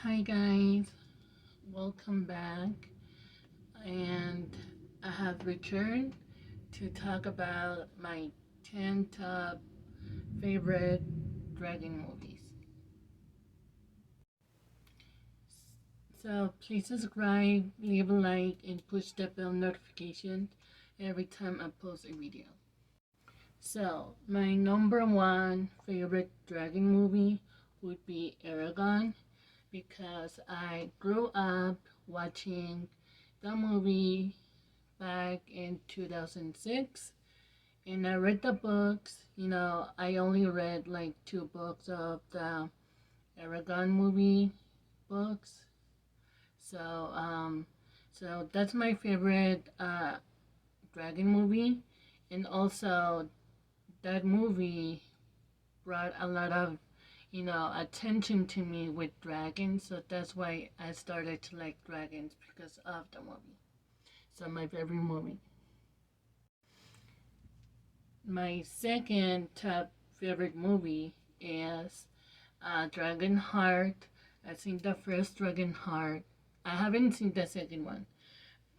Hi guys, welcome back, and I have returned to talk about my 10 top favorite dragon movies. So please subscribe, leave a like, and push the bell notification every time I post a video. So my number one favorite dragon movie would be Aragon because I grew up watching the movie back in 2006 and I read the books. I only read like two books of the Aragon movie books. So, so that's my favorite dragon movie. And also, that movie brought a lot of, attention to me with dragons. So that's why I started to like dragons because of the movie. So, my favorite movie. My second top favorite movie is Dragon Heart. I've seen the first Dragon Heart. I haven't seen the second one,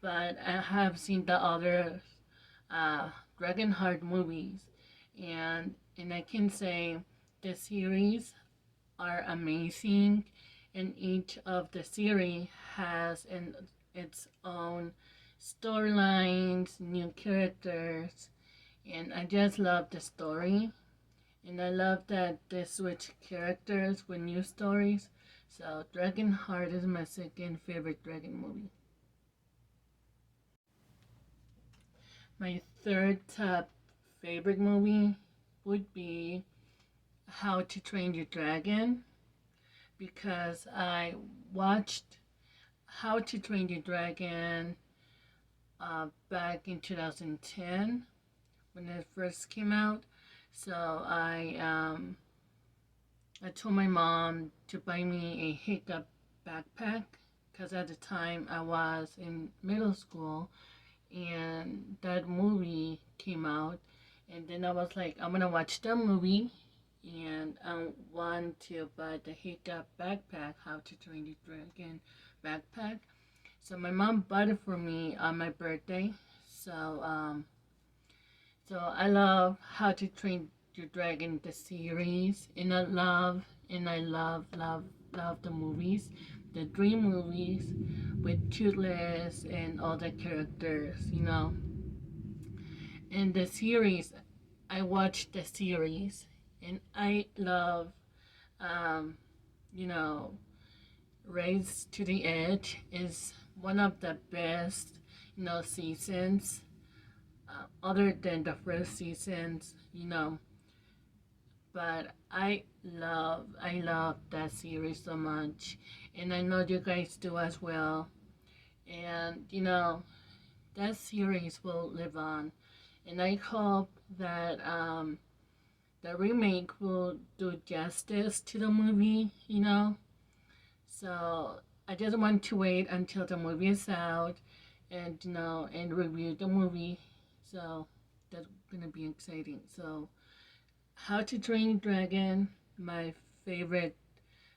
but I have seen the other Dragon Heart movies, and I can say the series are amazing, and each of the series has its own storylines, new characters, and I just love the story. And I love that they switch characters with new stories. So Dragon Heart is my second favorite dragon movie. My third top favorite movie would be How to Train Your Dragon because I watched How to Train Your Dragon back in 2010 when it first came out. So I told my mom to buy me a hiccup backpack because at the time I was in middle school and that movie came out. And then I was like, I'm gonna watch the movie and I want to buy the hiccup backpack, How to Train Your Dragon backpack. So my mom bought it for me on my birthday. So I love How to Train Your Dragon the series, and I love the movies, the dream movies with Toothless and all the characters. And the series, I watched the series, and I love, um, you know, Race to the Edge is one of the best, seasons other than the first seasons. But I love that series so much, and I know you guys do as well. And that series will live on, and I hope that the remake will do justice to the movie. So I just want to wait until the movie is out, and review the movie. So that's gonna be exciting. So How to Train Dragon, my favorite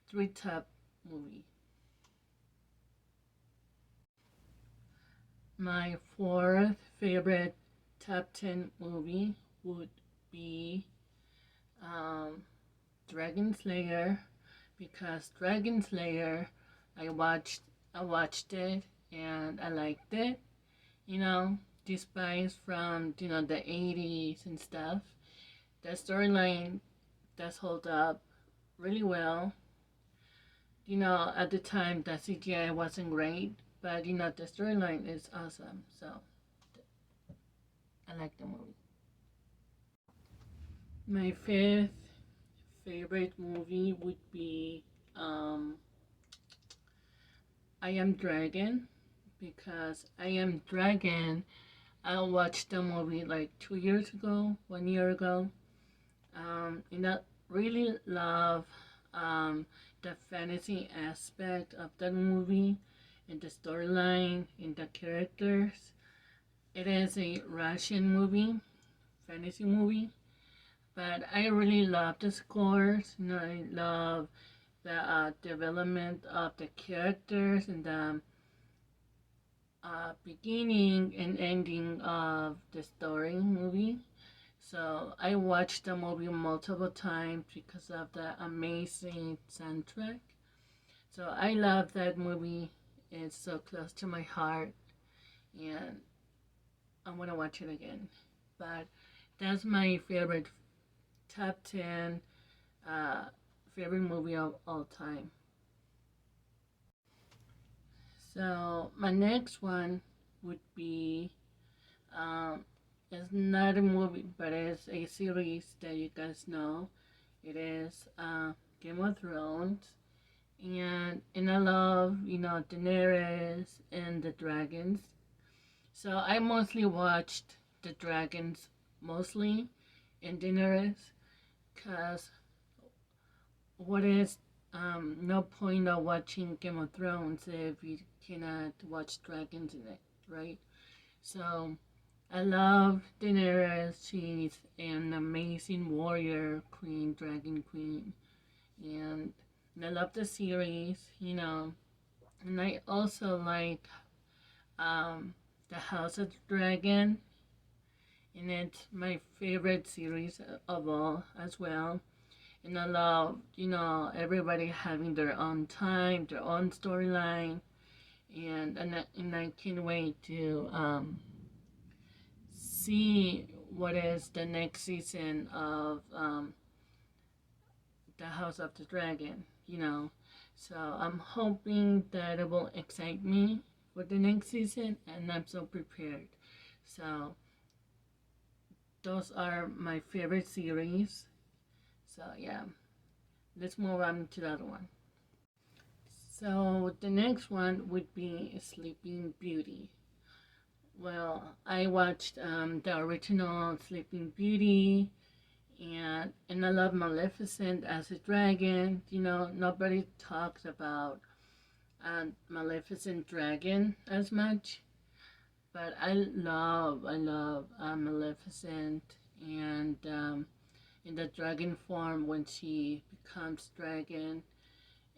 three top movie. My fourth favorite top 10 movie would be um, Dragon Slayer because Dragon Slayer I watched I watched it and I liked it. You know, despite from the 80s and stuff. The storyline does hold up really well. At the time the CGI wasn't great, but the storyline is awesome. So I like the movie. My fifth favorite movie would be I Am Dragon because I Am Dragon. I watched the movie like 2 years ago, 1 year ago. And I really love the fantasy aspect of the movie and the storyline and the characters. It is a Russian movie, fantasy movie, but I really love the scores. I love the development of the characters and the beginning and ending of the story movie. So I watched the movie multiple times because of the amazing soundtrack. So I love that movie. It's so close to my heart, and I want to watch it again. But that's my favorite top 10 uh, favorite movie of all time. So my next one would be it's not a movie, but it's a series that you guys know. It is Game of Thrones, and I love Daenerys and the dragons. So I mostly watched the dragons mostly and Daenerys, cause what is no point of watching Game of Thrones if you cannot watch dragons in it, right? So I love Daenerys. She's an amazing warrior queen, dragon queen, and, I love the series. And I also like the House of the Dragon, and it's my favorite series of all as well. And I love, everybody having their own time, their own storyline, and I can't wait to see what is the next season of the House of the Dragon. So I'm hoping that it will excite me for the next season, and I'm so prepared. So those are my favorite series. So yeah, let's move on to the other one. So the next one would be Sleeping Beauty. Well, I watched the original Sleeping Beauty, and I love Maleficent as a dragon. Nobody talks about Maleficent dragon as much, but I love Maleficent, and in the dragon form when she becomes dragon.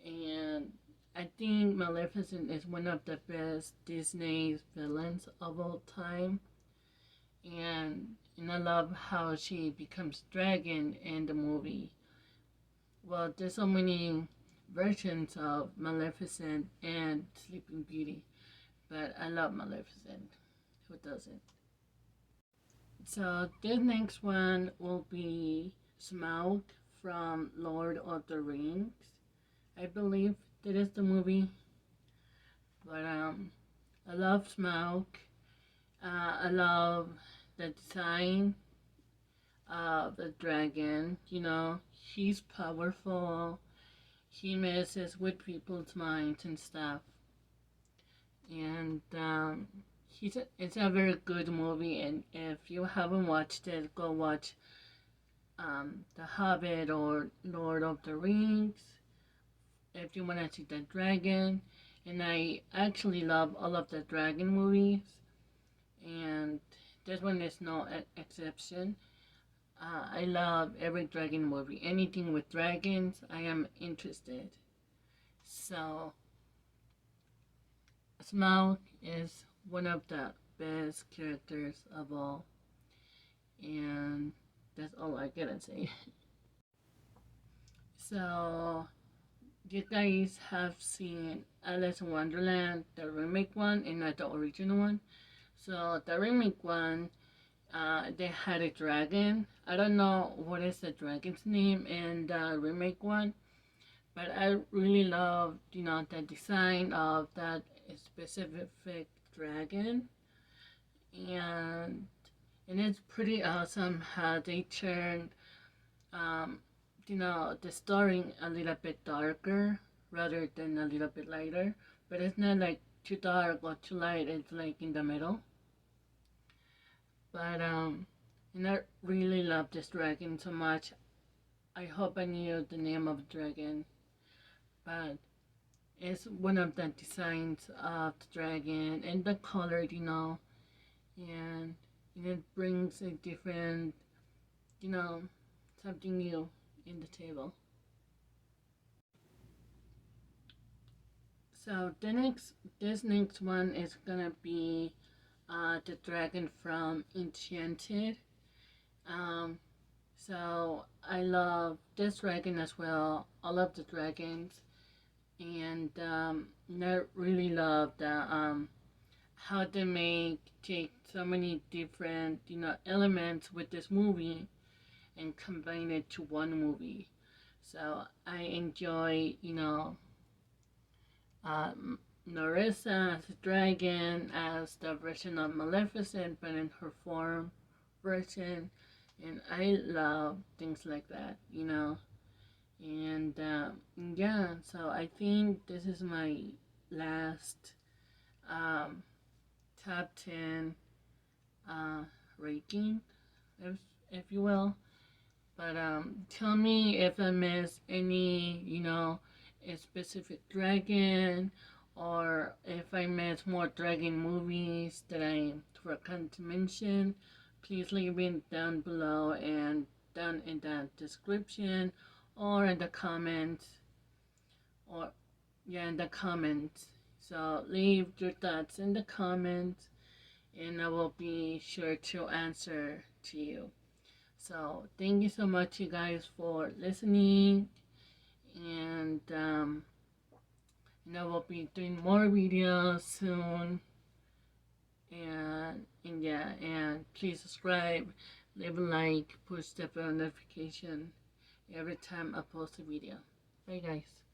And I think Maleficent is one of the best Disney villains of all time. And I love how she becomes dragon in the movie. Well, there's so many versions of Maleficent and Sleeping Beauty, but I love Maleficent. Who doesn't? So this next one will be Smaug from Lord of the Rings. I believe that is the movie. But I love Smaug. I love the design of the dragon. He's powerful. He messes with people's minds and stuff. And it's a very good movie. And if you haven't watched it, go watch The Hobbit or Lord of the Rings if you want to see the dragon. And I actually love all of the dragon movies, and this one is no exception. I love every dragon movie. Anything with dragons, I am interested. So, Smaug is one of the best characters of all, and that's all I gotta say. So, you guys have seen Alice in Wonderland, the remake one, and not the original one. So, the remake one, they had a dragon. I don't know what is the dragon's name in the remake one, but I really love, the design of that specific dragon, and and it's pretty awesome how they turned, um, the story a little bit darker rather than a little bit lighter, but it's not like too dark or too light. It's like in the middle. But and I really love this dragon so much. I hope I knew the name of the dragon, but it's one of the designs of the dragon and the color, and, it brings a different, you know, something new in the table. So this next one is gonna be the dragon from Enchanted. Um, so I love this dragon as well. I love the dragons, and I really love the how they take so many different elements with this movie and combine it to one movie. So I enjoy Narissa as a dragon, as the version of Maleficent, but in her form version. And I love things like that. And yeah, so I think this is my last um, top 10 uh, ranking, if, if you will. But tell me if I missed any, a specific dragon, or if I missed more dragon movies that I forgot to mention. Please leave it down below and down in the description or in the comments, or yeah, in the comments. So leave your thoughts in the comments, and I will be sure to answer to you. So thank you so much, you guys, for listening, and we'll be doing more videos soon. And yeah, and please subscribe, leave a like, push the bell notification every time I post a video. Bye, guys.